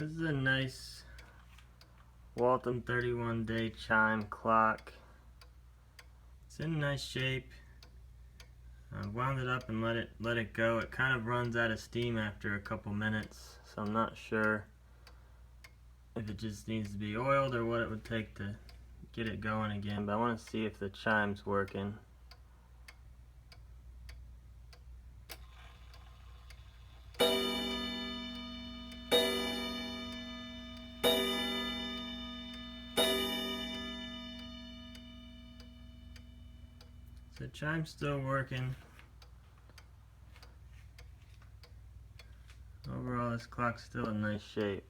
This is a nice Waltham 31-day chime clock. It's in nice shape. I wound it up and let it go. It kind of runs out of steam after a couple minutes, so I'm not sure if it just needs to be oiled or what it would take to get it going again, but I want to see if the chime's working. So the chime's still working. Overall, this clock's still in nice shape.